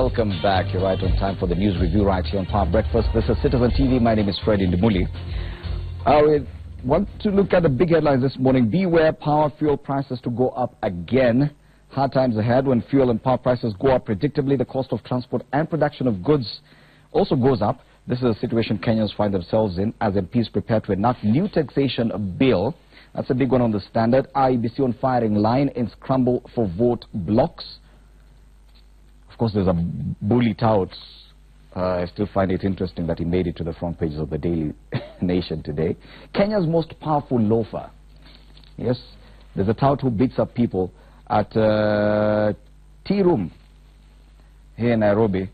Welcome back. You're right on time for the news review right here on Power Breakfast. This is Citizen TV. My name is Freddy Ndimuli. We want to look at the big headlines this morning. Beware power fuel prices to go up again. Hard times ahead when fuel and power prices go up predictably. The cost of transport and production of goods also goes up. This is a situation Kenyans find themselves in as MPs prepare to enact new taxation bill. That's a big one on the Standard. IEBC on firing line in scramble for vote blocks. Of course, there's a bully tout. I still find it interesting that he made it to the front pages of the Daily Nation today. Kenya's most powerful loafer. Yes, there's a tout who beats up people at Tea Room here in Nairobi.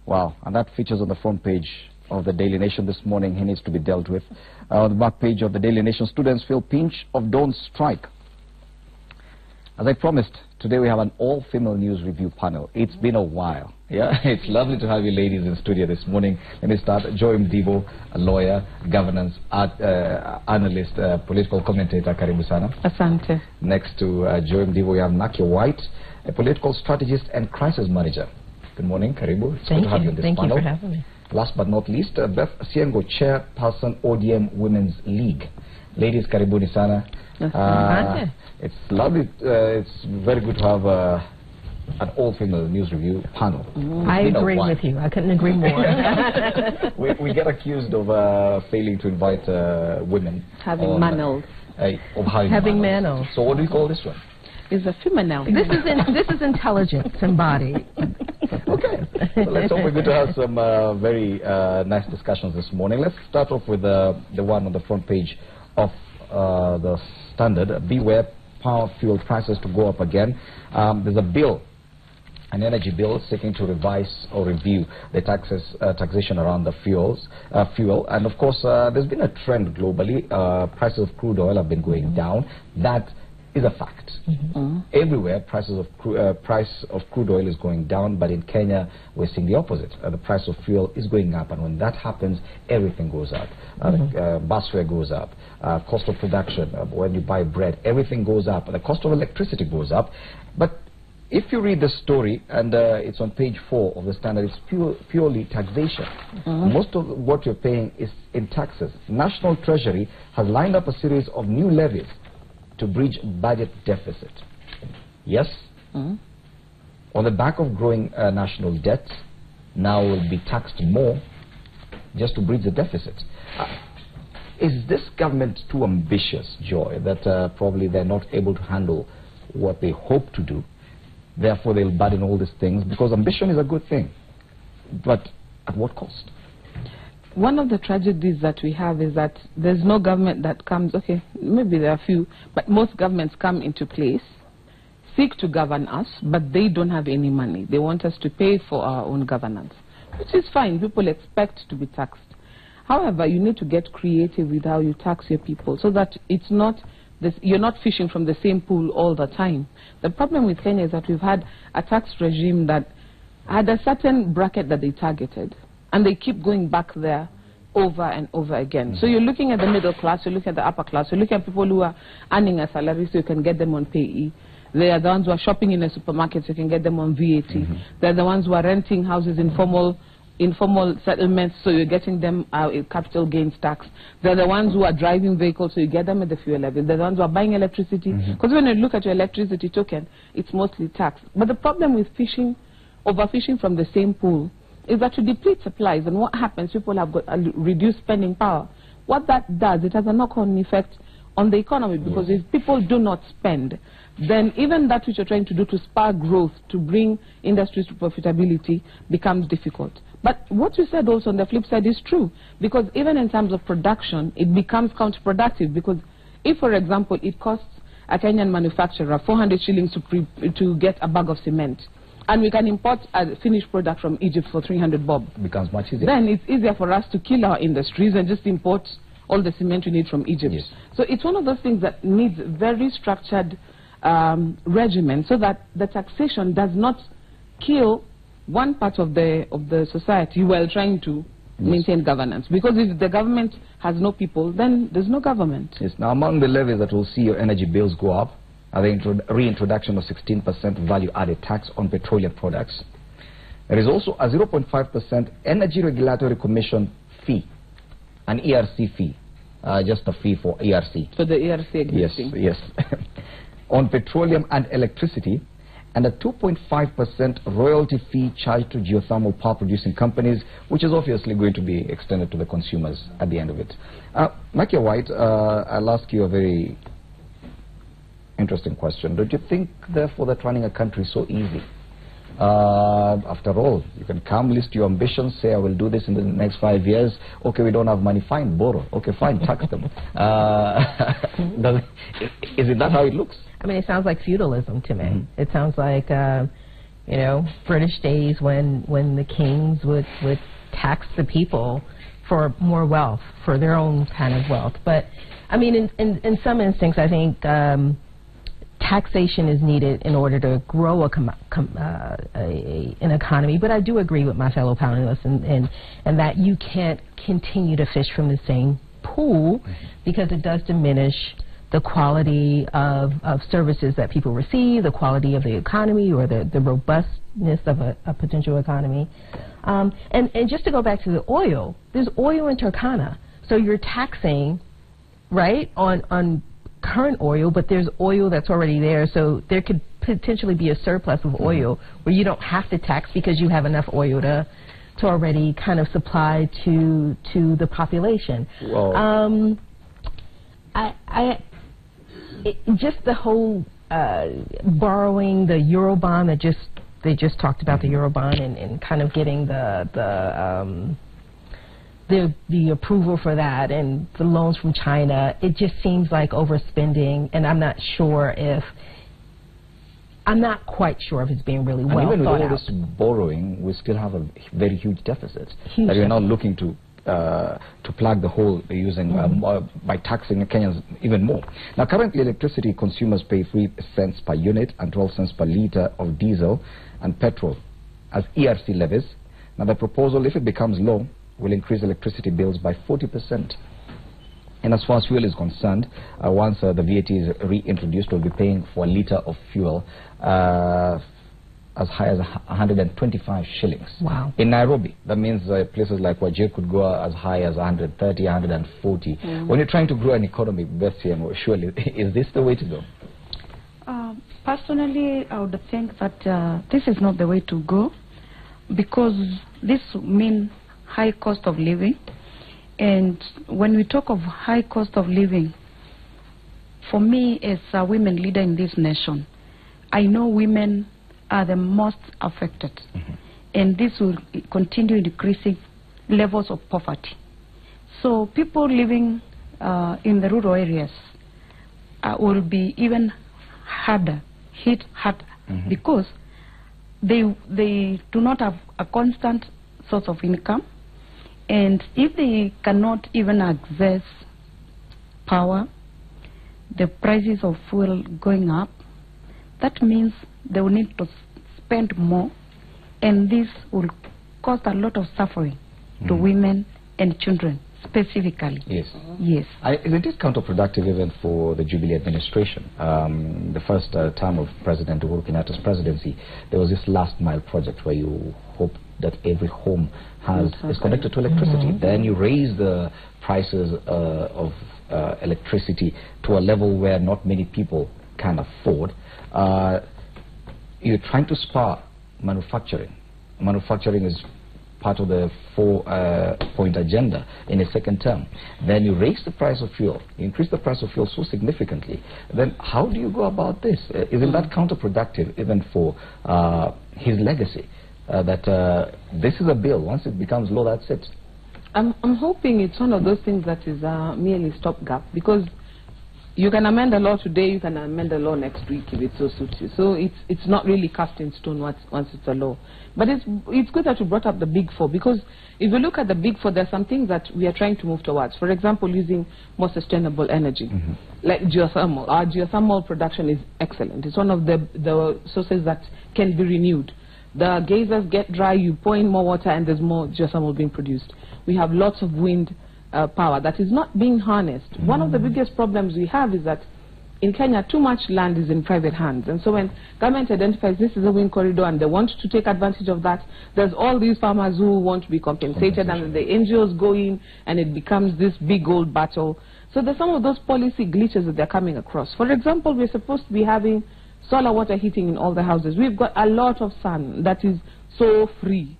Wow, and that features on the front page of the Daily Nation this morning. He needs to be dealt with. On the back page of the Daily Nation, students feel pinch of dawn strike. As I promised, today we have an all-female news review panel. It's been a while. Yeah, it's lovely to have you ladies in studio this morning. Let me start. Joy Mdivo, a lawyer, governance analyst, political commentator. Karibu sana. Asante. Next to Joy Mdivo, we have Nakia White, a political strategist and crisis manager. Good morning, Karibu. It's good to have you in this panel. Thank you for having me. Last but not least, Beth Siengo, chairperson, ODM Women's League. Ladies, karibuni sana. It's lovely. It's very good to have an all-female news review panel. I agree with you. I couldn't agree more. we get accused of failing to invite women. Having mantled. Having mantled. So what do you call this one? It's a feminine. This is intelligence embodied. Okay. So let's hope we're going to have some very nice discussions this morning. Let's start off with the one on the front page of the Standard. Beware power fuel prices to go up again. There's a bill, an energy bill, seeking to revise or review the taxation around the fuel. And of course, there's been a trend globally. Prices of crude oil have been going down. That is a fact. Everywhere, price of crude oil is going down, but in Kenya, we're seeing the opposite. The price of fuel is going up, and when that happens, everything goes up. Bus fare goes up, cost of production, when you buy bread, everything goes up, the cost of electricity goes up. But if you read the story, and it's on page 4 of the Standard, it's purely taxation. Most of what you're paying is in taxes. National Treasury has lined up a series of new levies to bridge budget deficit. Yes, on the back of growing national debt, now will be taxed more just to bridge the deficit. Is this government too ambitious, Joy, that probably they're not able to handle what they hope to do? Therefore, they'll burden all these things, because ambition is a good thing. But at what cost? One of the tragedies that we have is that there's no government that comes, okay, maybe there are a few, but most governments come into place, seek to govern us, but they don't have any money. They want us to pay for our own governance, which is fine. People expect to be taxed. However, you need to get creative with how you tax your people so that it's not this, you're not fishing from the same pool all the time. The problem with Kenya is that we've had a tax regime that had a certain bracket that they targeted, and they keep going back there over and over again. So you're looking at the middle class, you're looking at the upper class, you're looking at people who are earning a salary so you can get them on payee. They are the ones who are shopping in a supermarket so you can get them on VAT. They're the ones who are renting houses in informal settlements so you're getting them capital gains tax. They're the ones who are driving vehicles so you get them at the fuel level. They're the ones who are buying electricity. Because when you look at your electricity token, it's mostly taxed. But the problem with overfishing from the same pool is that you deplete supplies, and what happens, people have got a reduced spending power. What that does, it has a knock-on effect on the economy, because if people do not spend, then even that which you're trying to do to spur growth, to bring industries to profitability, becomes difficult. But what you said also on the flip side is true, because even in terms of production, it becomes counterproductive, because if, for example, it costs a Kenyan manufacturer 400 shillings to get a bag of cement, and we can import a finished product from Egypt for 300 bob. It becomes much easier. Then it's easier for us to kill our industries and just import all the cement we need from Egypt. Yes. So it's one of those things that needs very structured regimen, so that the taxation does not kill one part of the society while trying to maintain governance. Because if the government has no people, then there's no government. Yes. Now, among the levies that will see your energy bills go up are the reintroduction of 16% value-added tax on petroleum products, There is also a 0.5% Energy Regulatory Commission fee, an ERC fee, just a fee for ERC. For the ERC existing? Yes, yes. On petroleum and electricity, and a 2.5% royalty fee charged to geothermal power producing companies, which is obviously going to be extended to the consumers at the end of it. Makia White, I'll ask you a very interesting question. Don't you think, therefore, that running a country is so easy? After all, you can come, list your ambitions, say I will do this in the next 5 years. Okay, we don't have money, fine, borrow. Okay, fine, tax them. Is it that how it looks? I mean, it sounds like feudalism to me. It sounds like, you know, British days when the kings would tax the people for more wealth, for their own kind of wealth. But, I mean, in some instincts, I think taxation is needed in order to grow an economy. But I do agree with my fellow panelists and that you can't continue to fish from the same pool, because it does diminish the quality of services that people receive, the quality of the economy, or the robustness of a potential economy. And just to go back to the oil, there's oil in Turkana. So you're taxing, right, on current oil, but there's oil that's already there. So there could potentially be a surplus of oil where you don't have to tax because you have enough oil to already kind of supply to the population. Well, just the whole borrowing the Eurobond that they just talked about the Eurobond and kind of getting the approval for that and the loans from China. It just seems like overspending, and I'm not quite sure if it's being really well thought out. And even with all this borrowing, we still have a very huge deficit that we're now looking to plug the hole using by taxing Kenyans even more. Now, currently, electricity consumers pay 3 cents per unit and 12 cents per litre of diesel and petrol as ERC levies. Now, the proposal, if it becomes law, will increase electricity bills by 40%. And as far as fuel is concerned, once the VAT is reintroduced, we'll be paying for a litre of fuel as high as 125 shillings. Wow. In Nairobi, that means places like Wajir could go as high as 130, 140. When you're trying to grow an economy, surely, is this the way to go? Personally, I would think that this is not the way to go, because this means high cost of living. And when we talk of high cost of living, for me as a women leader in this nation, I know women are the most affected, and this will continue decreasing levels of poverty. So people living in the rural areas will be even hit harder, because they do not have a constant source of income, and if they cannot even access power, the prices of fuel going up, that means they will need to spend more, and this will cause a lot of suffering to women and children specifically. Yes. Yes. Isn't it counterproductive even for the Jubilee administration? The first term of President Uhuru Kenyatta's presidency, there was this last mile project where you hope that every home is connected to electricity. Then you raise the prices of electricity to a level where not many people can afford. You're trying to spur manufacturing. Manufacturing is part of the 4-point agenda in a second term. Then you raise the price of fuel, you increase the price of fuel so significantly. Then how do you go about this? Isn't that counterproductive even for his legacy? That this is a bill, once it becomes law, that's it. I'm hoping it's one of those things that is merely stopgap, because you can amend a law today, you can amend a law next week if it so suits you. So it's not really cast in stone once it's a law. But it's good that you brought up the Big Four, because if you look at the Big Four, there's some things that we are trying to move towards. For example, using more sustainable energy, like geothermal. Our geothermal production is excellent. It's one of the sources that can be renewed. The geysers get dry, you pour in more water, and there's more geothermal being produced. We have lots of wind power that is not being harnessed. One of the biggest problems we have is that in Kenya, too much land is in private hands. And so when government identifies this is a wind corridor and they want to take advantage of that, there's all these farmers who want to be compensated, and the NGOs go in and it becomes this big old battle. So there's some of those policy glitches that they're coming across. For example, we're supposed to be having solar water heating in all the houses. We've got a lot of sun that is so free.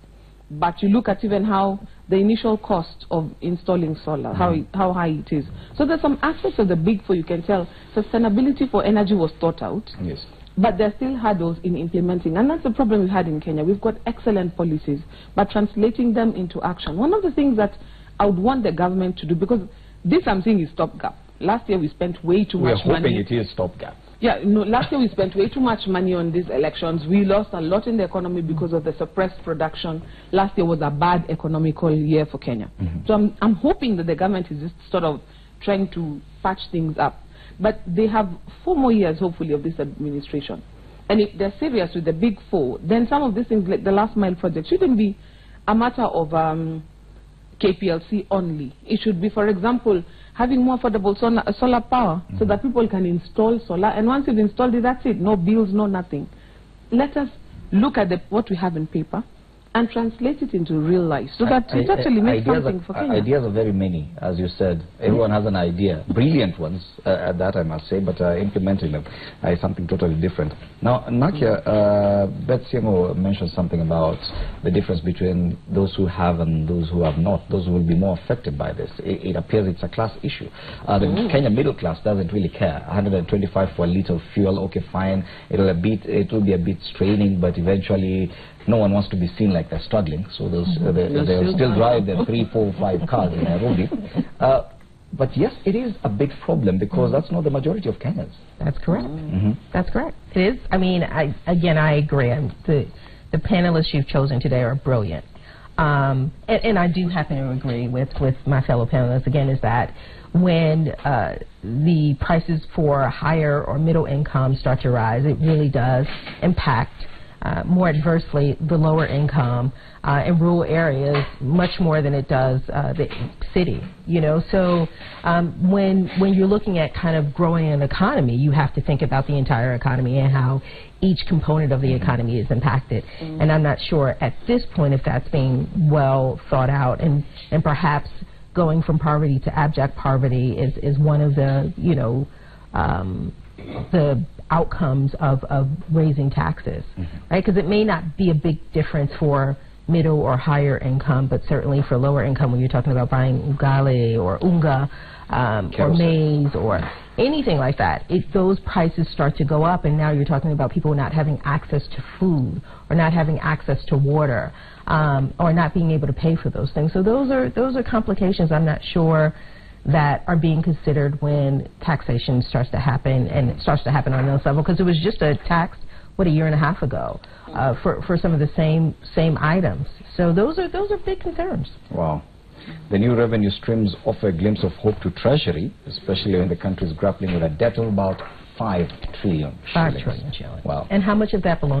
But you look at even how the initial cost of installing solar, how high it is. So there's some aspects of the Big Four you can tell sustainability for energy was thought out. Yes. But there are still hurdles in implementing. And that's the problem we've had in Kenya. We've got excellent policies, but translating them into action. One of the things that I would want the government to do, because this I'm saying is stopgap. Last year we spent way too much money. We're hoping it is stopgap. Yeah, no, last year we spent way too much money on these elections. We lost a lot in the economy because of the suppressed production. Last year was a bad economical year for Kenya. So I'm hoping that the government is just sort of trying to patch things up. But they have 4 more years, hopefully, of this administration. And if they're serious with the Big Four, then some of these things, like the last mile project, shouldn't be a matter of KPLC only. It should be, for example, having more affordable solar power so that people can install solar. And once you've installed it, that's it. No bills, no nothing. Let us look at what we have in paper and translate it into real life so that it actually makes something for Kenya. Ideas are very many, as you said. Everyone has an idea. Brilliant ones, that I must say, but implementing them is something totally different. Now, Nakia, Beth Siemo mentioned something about the difference between those who have and those who have not. Those who will be more affected by this. It appears it's a class issue. The Kenya middle class doesn't really care. 125 for a litre of fuel, okay, fine. It will be a bit straining, but eventually no one wants to be seen like they're struggling, so they'll still drive their 3, 4, 5 cars in Nairobi. But yes, it is a big problem because that's not the majority of Kenyans. That's correct. That's correct. It is. I mean, I agree. The panelists you've chosen today are brilliant. And I do happen to agree with my fellow panelists, again, is that when the prices for higher or middle income start to rise, it really does impact more adversely the lower income in rural areas much more than it does the city, you know. So when you're looking at kind of growing an economy, you have to think about the entire economy and how each component of the economy is impacted. And I'm not sure at this point if that's being well thought out, and perhaps going from poverty to abject poverty is one of the, you know, the outcomes of raising taxes, right? Because it may not be a big difference for middle or higher income, but certainly for lower income, when you're talking about buying ugali or unga or maize or anything like that, those prices start to go up, and now you're talking about people not having access to food or not having access to water or not being able to pay for those things. So those are complications I'm not sure that are being considered when taxation starts to happen, and it starts to happen on this level, because it was just a tax, what, a year and a half ago for some of the same items. So those are big concerns. Wow. The new revenue streams offer a glimpse of hope to Treasury, especially when the country is grappling with a debt of about 5 trillion shillings. 5 trillion shillings. Wow. And how much of that belongs